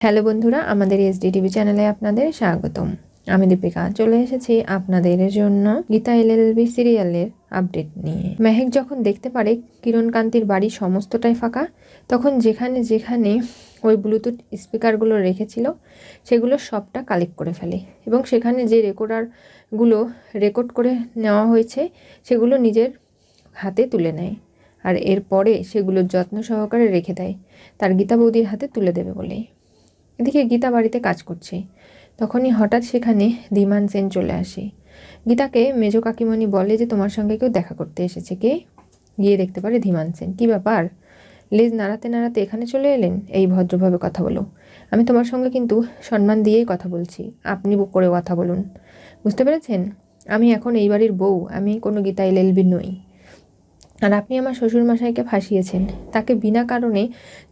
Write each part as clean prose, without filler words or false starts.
Hello বন্ধুরা, আমাদের SD TV চ্যানেলে আপনাদের স্বাগতম। আমি দীপিকা চলে এসেছি আপনাদের জন্য গীতা এলএলবি সিরিয়ালের আপডেট নিয়ে। মেহেক যখন দেখতে পারে কিরণকান্তির বাড়ি সমস্তটাই ফাঁকা, তখন যেখানে যেখানে ওই ব্লুটুথ স্পিকারগুলো রেখেছিল সেগুলো সবটা কালেক্ট করে ফেলে এবং সেখানে যে রেকর্ডারগুলো রেকর্ড করে নেওয়া হয়েছে সেগুলো নিজের হাতে তুলে নেয়। আর এরপরে সেগুলোর যত্ন সহকারে রেখে দেয় তার গীতা বৌদির হাতে তুলে দেবে বলে। এদিকে গীতা বাড়িতে কাজ করছে, তখনই হঠাৎ সেখানে ধীমান সেন চলে আসে। গীতাকে মেজ কাকিমণি বলে যে তোমার সঙ্গে কেউ দেখা করতে এসেছে। কে? গিয়ে দেখতে পারে ধীমান সেন। কী ব্যাপার, লেজ নাড়াতে নাড়াতে এখানে চলে এলেন? এই ভদ্রভাবে কথা বলো, আমি তোমার সঙ্গে কিন্তু সম্মান দিয়েই কথা বলছি, আপনি করে কথা বলুন, বুঝতে পেরেছেন? আমি এখন এই বাড়ির বউ, আমি কোনো গীতা এলএলবি নই। আর আপনি আমার শ্বশুরমশাইকে ফাঁসিয়েছেন, তাকে বিনা কারণে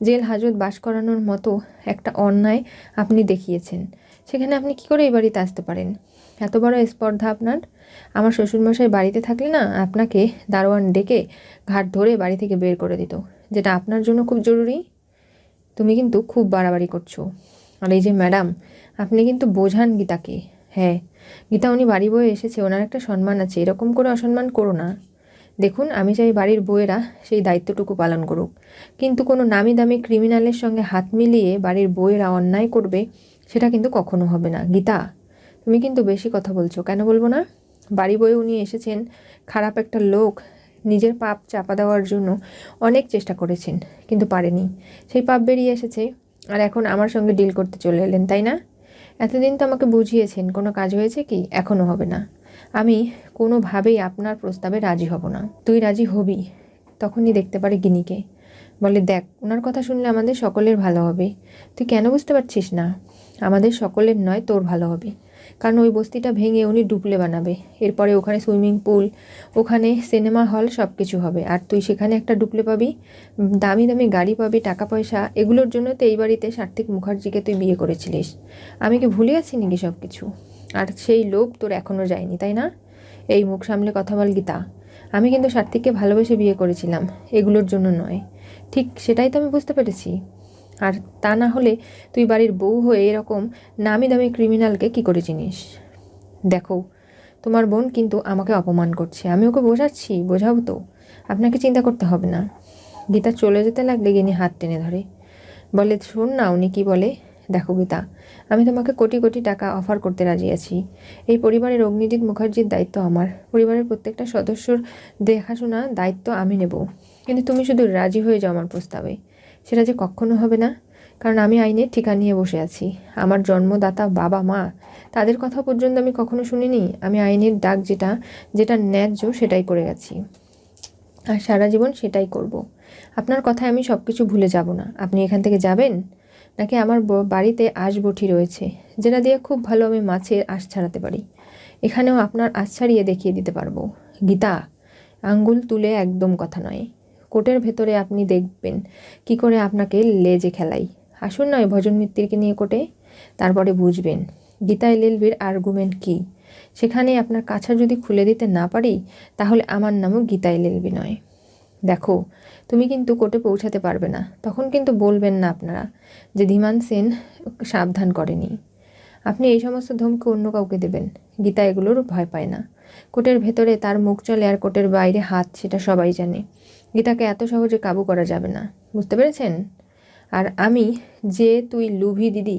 জেল হাজত বাস করানোর মতো একটা অন্যায় আপনি দেখিয়েছেন। সেখানে আপনি কি করে এই বাড়িতে আসতে পারেন? এত বড় স্পর্ধা আপনার! আমার শ্বশুরমশাই বাড়িতে থাকলে না আপনাকে দারোয়ান ডেকে ঘাট ধরে বাড়ি থেকে বের করে দিত, যেটা আপনার জন্য খুব জরুরি। তুমি কিন্তু খুব বাড়াবাড়ি করছো। আর এই যে ম্যাডাম, আপনি কিন্তু বোঝান গীতাকে। হ্যাঁ, গীতা উনি বাড়ি বয়ে এসেছে, ওনার একটা সম্মান আছে, এরকম করে অসম্মান করো না। দেখুন, আমি চাই বাড়ির বউয়েরা সেই দায়িত্বটুকু পালন করুক, কিন্তু কোনো নামি দামি ক্রিমিনালের সঙ্গে হাত মিলিয়ে বাড়ির বউয়েরা অন্যায় করবে সেটা কিন্তু কখনো হবে না। গীতা, তুমি কিন্তু বেশি কথা বলছো। কেন বলবো না? বাড়ি বয়ে উনি এসেছেন, খারাপ একটা লোক নিজের পাপ চাপা দেওয়ার জন্য অনেক চেষ্টা করেছেন, কিন্তু পারেনি, সেই পাপ বেরিয়ে এসেছে। আর এখন আমার সঙ্গে ডিল করতে চলে এলেন, তাই না? এতদিন তো আমাকে বুঝিয়েছেন, কোনো কাজ হয়েছে কি? এখনও হবে না। আমি কোনোভাবেই আপনার প্রস্তাবে রাজি হব না। তুই রাজি হবি? তখনই দেখতে পারে গিনিকে। বলে, দেখ, ওনার কথা শুনলে আমাদের সকলের ভালো হবে। তুই কেন বুঝতে পারছিস না? আমাদের সকলের নয়, তোর ভালো হবে। কারণ ওই বস্তিটা ভেঙে উনি ডুপ্লে বানাবে, এরপরে ওখানে সুইমিং পুল, ওখানে সিনেমা হল, সব কিছু হবে। আর তুই সেখানে একটা ডুপ্লে পাবি, দামি দামি গাড়ি পাবি, টাকা পয়সা। এগুলোর জন্য তো এই বাড়িতে সার্থিক মুখার্জিকে তুই বিয়ে করেছিলিস। আমি কি ভুলে আছি নাকি সব কিছু? আর সেই লোভ তোর এখনও যায়নি, তাই না? এই মুখ সামলে কথা বল গীতা। আমি কিন্তু সার্থিককে ভালোবেসে বিয়ে করেছিলাম, এগুলোর জন্য নয়। ঠিক সেটাই তো আমি বুঝতে পেরেছি। আর তা না হলে তুই বাড়ির বউ হয়ে এরকম নামি দামি ক্রিমিনালকে কি করে চিনিস? দেখো, তোমার বোন কিন্তু আমাকে অপমান করছে, আমি ওকে বোঝাচ্ছি, বোঝাবো তো। আপনাকে চিন্তা করতে হবে না। গীতা চলে যেতে লাগলে গিনি হাত টেনে ধরে। বলে, শোন না উনি কি বলে। দেখো গীতা, আমি তোমাকে কোটি কোটি টাকা অফার করতে রাজি আছি। এই পরিবারের অগ্নিজিৎ মুখার্জির দায়িত্ব আমার, পরিবারের প্রত্যেকটা সদস্যর দেখাশোনা দায়িত্ব আমি নেব। কিন্তু তুমি শুধু রাজি হয়ে যাও আমার প্রস্তাবে। সেটা যে কখনো হবে না, কারণ আমি আইনের ঠিকা নিয়ে বসে আছি। আমার জন্মদাতা বাবা মা, তাদের কথা পর্যন্ত আমি কখনো শুনিনি। আমি আইনের ডাক যেটা যেটা ন্যায্য সেটাই করে গেছি, আর সারা জীবন সেটাই করব। আপনার কথায় আমি সব কিছু ভুলে যাব না। আপনি এখান থেকে যাবেন, নাকি আমার বাড়িতে আঁশ বটি রয়েছে, যেটা দিয়ে খুব ভালো আমি মাছের আঁশ ছাড়াতে পারি। এখানেও আপনার আঁশ ছাড়িয়ে দেখিয়ে দিতে পারবো। গীতা, আঙ্গুল তুলে একদম কথা নয়। কোর্টের ভেতরে আপনি দেখবেন কি করে আপনাকে লেজে খেলাই। আসুন নয় ভজন মিত্তিরকে নিয়ে কোর্টে, তারপরে বুঝবেন গীতা এলএলবির আর্গুমেন্ট কী। সেখানে আপনার কাছা যদি খুলে দিতে না পারি, তাহলে আমার নামও গীতা এলএলবি নয়। দেখো, তুমি কিন্তু কোর্টে পৌঁছাতে পারবে না, তখন কিন্তু বলবেন না আপনারা যে ধীমান সেন সাবধান করেনি। আপনি এই সমস্ত ধমকি অন্য কাউকে দেবেন। গীতা এগুলোর ভয় পায় না। কোর্টের ভেতরে তার মুখ চলে, আর কোর্টের বাইরে হাত, সেটা সবাই জানে। গীতাকে এত সহজে কাবু করা যাবে না, বুঝতে পেরেছেন? আর আমি যে তুই লুভি দিদি,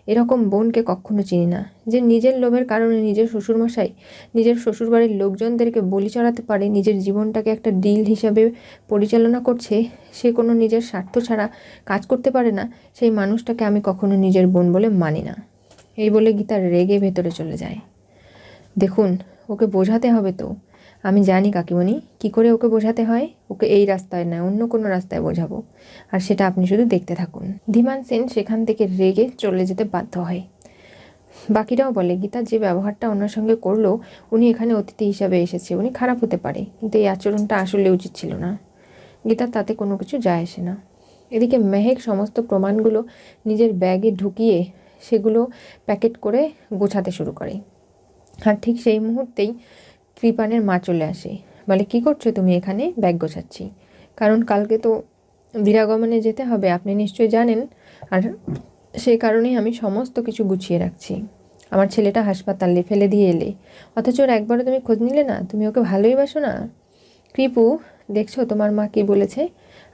এরকম বোনকে কখনো চিনি না, যে নিজের লোভের কারণে নিজের শ্বশুরমশাই, নিজের শ্বশুরবাড়ির লোকজনদেরকে বলি চড়াতে পারে, নিজের জীবনটাকে একটা ডিল হিসাবে পরিচালনা করছে। সে কোনো নিজের স্বার্থ ছাড়া কাজ করতে পারে না, সেই মানুষটাকে আমি কখনো নিজের বোন বলে মানি না। এই বলে গীতা রেগে ভেতরে চলে যায়। দেখুন, ওকে বোঝাতে হবে তো। আমি জানি কাকিমণি কি করে ওকে বোঝাতে হয়। ওকে এই রাস্তায় নয়, অন্য কোনো রাস্তায় বোঝাবো, আর সেটা আপনি শুধু দেখতে থাকুন। ধীমান সেন সেখান থেকে রেগে চলে যেতে বাধ্য হয়। বাকিরাও বলে, গীতা যে ব্যবহারটা ওনার সঙ্গে করলো, উনি এখানে অতিথি হিসাবে এসেছে, উনি খারাপ হতে পারে, কিন্তু এই আচরণটা আসলে উচিত ছিল না। গীতার তাতে কোনো কিছু যায় আসে না। এদিকে মেহেক সমস্ত প্রমাণগুলো নিজের ব্যাগে ঢুকিয়ে সেগুলো প্যাকেট করে গোছাতে শুরু করে। আর ঠিক সেই মুহূর্তেই কৃপানের মা চলে আসে। বলে, কি করছো তুমি এখানে? ব্যাগ গোছাচ্ছি, কারণ কালকে তো বীরাগমনে যেতে হবে, আপনি নিশ্চয়ই জানেন। আর সেই কারণেই আমি সমস্ত কিছু গুছিয়ে রাখছি। আমার ছেলেটা হাসপাতালে ফেলে দিয়ে এলে, অথচ ওর একবারও তুমি খোঁজ নিলে না। তুমি ওকে ভালোই বাসো না? কৃপু, দেখছো তোমার মা কি বলেছে?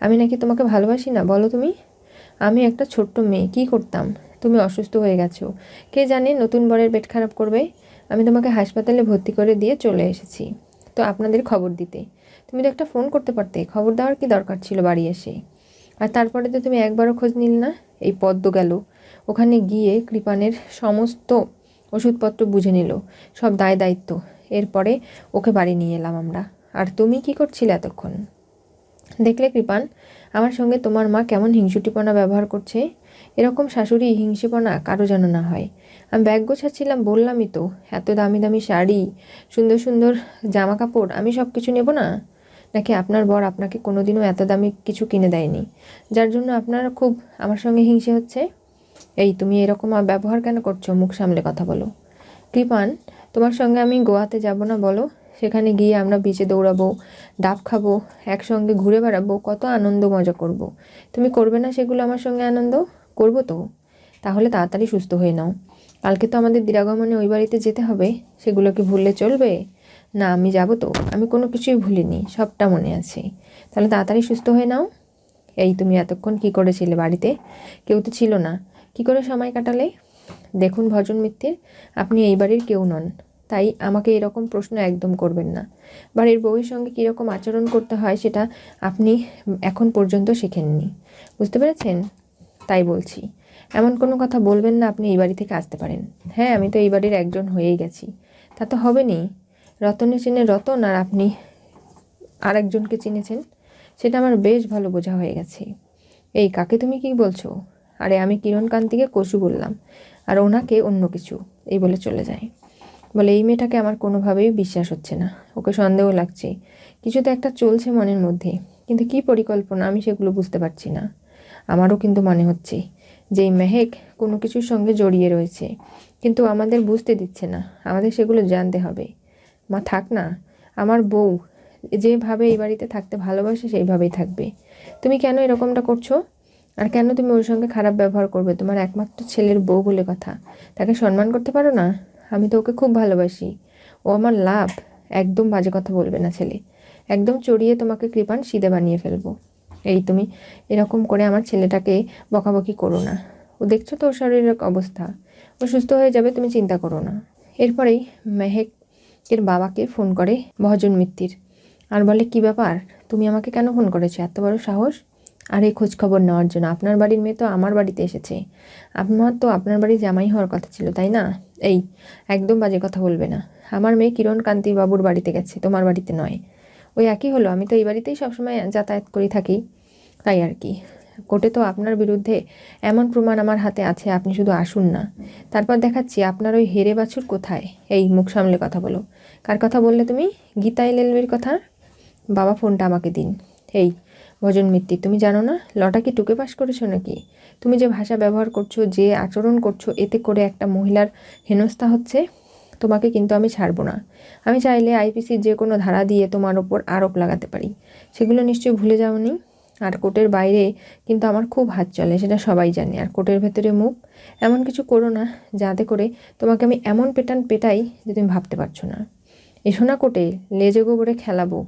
আমি নাকি তোমাকে ভালোবাসি না? বলো তুমি। আমি একটা ছোট্ট মেয়ে, কী করতাম? তুমি অসুস্থ হয়ে গেছো, কে জানে নতুন বরের পেট খারাপ করবে। আমি তোমাকে হাসপাতালে ভর্তি করে দিয়ে চলে এসেছি তো আপনাদের খবর দিতে। তুমি তো একটা ফোন করতে পারতে, খবর দেওয়ার কি দরকার ছিল বাড়ি এসে? আর তারপরে তো তুমি একবারও খোঁজ নিলে না। এই পদ্ম গেল, ওখানে গিয়ে কৃপানের সমস্ত ওষুধপত্র বুঝে নিল, সব দায় দায়িত্ব। এরপরে ওকে বাড়ি নিয়ে এলাম আমরা। আর তুমি কি করছিলে এতক্ষণ? দেখলে কৃপান, আমার সঙ্গে তোমার মা কেমন হিংসুটিপনা ব্যবহার করছে। এরকম শাশুড়ি হিংসিপনা কারো যেন না হয়। আমি ব্যাগ গোছাচ্ছিলাম, বললামই তো, এত দামি দামি শাড়ি, সুন্দর সুন্দর জামা কাপড়, আমি সব কিছু নেব না? নাকি আপনার বর আপনাকে কোনোদিনও এত দামি কিছু কিনে দেয়নি, যার জন্য আপনারা খুব আমার সঙ্গে হিংসে হচ্ছে? এই তুমি এরকম ব্যবহার কেন করছো? মুখ সামলে কথা বলো। কৃপান, তোমার সঙ্গে আমি গোয়াতে যাব না বলো? সেখানে গিয়ে আমরা বিচে দৌড়াবো, ডাব খাবো, একসঙ্গে ঘুরে বেড়াবো, কত আনন্দ মজা করব। তুমি করবে না সেগুলো আমার সঙ্গে আনন্দ? করবো তো। তাহলে তাড়াতাড়ি সুস্থ হয়ে নাও। কালকে তো আমাদের দিরাগমনে ওই বাড়িতে যেতে হবে, সেগুলোকে ভুললে চলবে? না, আমি যাব তো, আমি কোনো কিছুই ভুলিনি, সবটা মনে আছে। তাহলে তাড়াতাড়ি সুস্থ হয়ে নাও। এই তুমি এতক্ষণ কি করেছিলে বাড়িতে? কেউ তো ছিল না, কি করে সময় কাটালে? দেখুন ভজন মিত্তির, আপনি এই বাড়ির কেউ নন, তাই আমাকে এরকম প্রশ্ন একদম করবেন না। বাড়ির বউয়ের সঙ্গে কীরকম আচরণ করতে হয় সেটা আপনি এখন পর্যন্ত শেখেননি, বুঝতে পেরেছেন? তাই বলছি, এমন কোনো কথা বলবেন না আপনি এই বাড়ি থেকে আসতে পারেন। হ্যাঁ, আমি তো এই বাড়ির একজন হয়েই গেছি, তা তো হবে নি। রতনে চিনে রতন, আর আপনি আর একজনকে চিনেছেন, সেটা আমার বেশ ভালো বোঝা হয়ে গেছে। এই কাকে তুমি কি বলছো? আরে আমি কিরণকান্তিকে কসু বললাম, আর ওনাকে অন্য কিছু, এই বলে চলে যায়। বলে এই মেয়েটাকে আমার কোনোভাবেই বিশ্বাস হচ্ছে না, ওকে সন্দেহ লাগছে, কিছু তো একটা চলছে মনের মধ্যে, কিন্তু কি পরিকল্পনা আমি সেগুলো বুঝতে পারছি না। আমারও কিন্তু মনে হচ্ছে যে এই মেহেক কোনো কিছুর সঙ্গে জড়িয়ে রয়েছে, কিন্তু আমাদের বুঝতে দিচ্ছে না, আমাদের সেগুলো জানতে হবে। মা থাক না, আমার বউ যেভাবে এই বাড়িতে থাকতে ভালোবাসে সেইভাবেই থাকবে। তুমি কেন এরকমটা করছো? আর কেন তুমি ওর সঙ্গে খারাপ ব্যবহার করবে? তোমার একমাত্র ছেলের বউ বলে কথা, তাকে সম্মান করতে পারো না? আমি তো ওকে খুব ভালোবাসি, ও আমার লাভ। একদম বাজে কথা বলবে না ছেলে, একদম চড়িয়ে তোমাকে কৃপান সিধে বানিয়ে ফেলবো। এই তুমি এরকম করে আমার ছেলেটাকে বকাবকি করো না। ও দেখছো তো ওর শরীরের অবস্থা, ও সুস্থ হয়ে যাবে, তুমি চিন্তা করো না। এরপরেই মেহেকের বাবাকে ফোন করে ভজন মিত্তির, আর বলে কি ব্যাপার, তুমি আমাকে কেন ফোন করেছো? এত বড় সাহস! আর এই খোঁজ খবর নেওয়ার জন্য? আপনার বাড়ির মেয়ে তো আমার বাড়িতে এসেছে, আমার তো আপনার বাড়ি জামাই হওয়ার কথা ছিল, তাই না? এই একদম বাজে কথা বলবে না। আমার মেয়ে কিরণকান্তি বাবুর বাড়িতে গেছে, তোমার বাড়িতে নয়। ওই একই হলো, আমি তো এই বাড়িতেই সবসময় যাতায়াত করে থাকি, তাই আর কি। কোর্টে তো আপনার বিরুদ্ধে এমন প্রমাণ আমার হাতে আছে, আপনি শুধু আসুন না, তারপর দেখাচ্ছি আপনার ওই হেরে বাছুর কোথায়। এই মুখ সামলে কথা বলো। কার কথা বললে তুমি? গীতা এলএলবির কথা? বাবা ফোনটা আমাকে দিন। এই ভজন মিত্তি, তুমি জানো না লটা কি টুকে পাস করেছো নাকি? তুমি যে ভাষা ব্যবহার করছো, যে আচরণ করছো, এতে করে একটা মহিলার হেনস্থা হচ্ছে। তোমাকে কিন্তু আমি ছাড়বো না। আমি চাইলে আইপিসির যে কোনো ধারা দিয়ে তোমার ওপর আরোপ লাগাতে পারি, সেগুলো নিশ্চয়ই ভুলে যাওনি। আর কোর্টের বাইরে কিন্তু আমার খুব হাত চলে, সেটা সবাই জানে। আর কোর্টের ভেতরে মুখ, এমন কিছু করো না যাতে করে তোমাকে আমি এমন পেটাই যে তুমি ভাবতে পারছো না। এসো না কোর্টে, লেজে গোবরে খেলাবো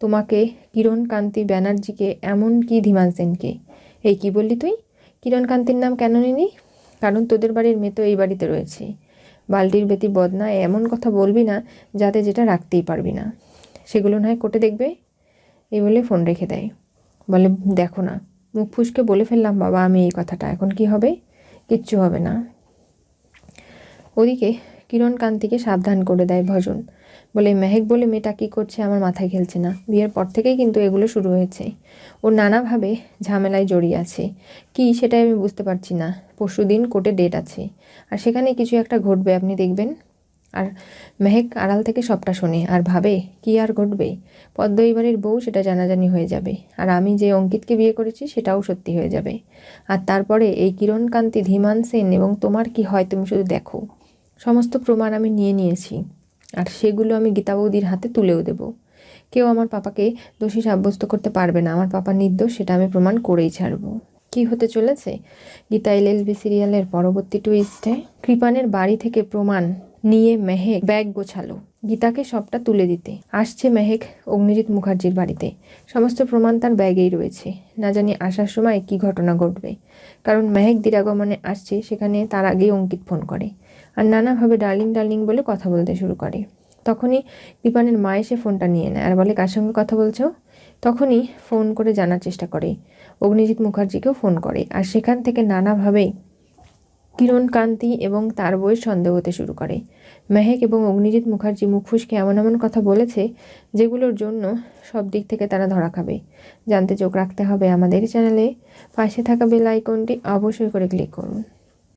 তোমাকে, কিরণকান্তি ব্যানার্জিকে, এমন কি ধীমান সেনকে। এই কি বললি তুই? কিরণকান্তির নাম কেন নিলি? কারণ তোদের বাড়ির মেয়ে তো এই বাড়িতে রয়েছে। বালতির বেতি বদনা, এমন কথা বলবি না যাতে যেটা রাখতেই পারবি না, সেগুলো নয় কোর্টে দেখবে। এই বলে ফোন রেখে দেয়। বলে দেখো না, মুখ ফুসকে বলে ফেললাম বাবা আমি এই কথাটা, এখন কি হবে? কিচ্ছু হবে না। ওদিকে কিরণকান্তিকে সাবধান করে দেয় ভজন, বলে মেহেক বলে মেয়েটা কী করছে আমার মাথায় খেলছে না। বিয়ের পর থেকেই কিন্তু এগুলো শুরু হয়েছে, ও নানাভাবে ঝামেলায় জড়িয়ে আছে। কি সেটাই আমি বুঝতে পারছি না। পরশুদিন কোর্টে ডেট আছে, আর সেখানে কিছু একটা ঘটবে, আপনি দেখবেন। আর মেহেক আড়াল থেকে সবটা শোনে আর ভাবে কি আর ঘটবে, পদ্ম এইবারের বউ, সেটা জানাজানি হয়ে যাবে। আর আমি যে অঙ্কিতকে বিয়ে করেছি সেটাও সত্যি হয়ে যাবে। আর তারপরে এই কিরণকান্তি, ধীমান সেন এবং তোমার কি হয় তুমি শুধু দেখো। সমস্ত প্রমাণ আমি নিয়ে নিয়েছি, আর সেগুলো আমি গীতা বৌদির হাতে তুলেও দেব। কেউ আমার পাপাকে দোষী সাব্যস্ত করতে পারবে না। আমার পাপা নির্দোষ, সেটা আমি প্রমাণ করেই ছাড়ব। কি হতে চলেছে গীতা এলএলবি সিরিয়ালের পরবর্তী টুইস্টে? কৃপানের বাড়ি থেকে প্রমাণ নিয়ে মেহেক ব্যাগ গোছালো গীতাকে সবটা তুলে দিতে। আসছে মেহেক অগ্নিজিৎ মুখার্জির বাড়িতে। সমস্ত প্রমাণ তার ব্যাগেই রয়েছে। না জানি আসার সময় কি ঘটনা ঘটবে, কারণ মেহেক দিরাগমনে আসছে সেখানে তার আগেই অঙ্কিত ফোন করে আর নানাভাবে ডার্লিং ডার্লিং বলে কথা বলতে শুরু করে। তখনই কৃপানের মা এসে ফোনটা নিয়ে নেয় আর বলে, কার সঙ্গে কথা বলছো? তখনই ফোন করে জানার চেষ্টা করে, অগ্নিজিৎ মুখার্জিকেও ফোন করে। আর সেখান থেকে নানাভাবে কিরণ কান্তি এবং তার বইয়ের সন্দেহ হতে শুরু করে। মেহেক এবং অগ্নিজিৎ মুখার্জি মুখ ফুসকে এমন এমন কথা বলেছে যেগুলোর জন্য সব দিক থেকে তারা ধরা খাবে। জানতে চোখ রাখতে হবে আমাদের চ্যানেলে। পাশে থাকা বেল আইকনটি অবশ্যই করে ক্লিক করুন।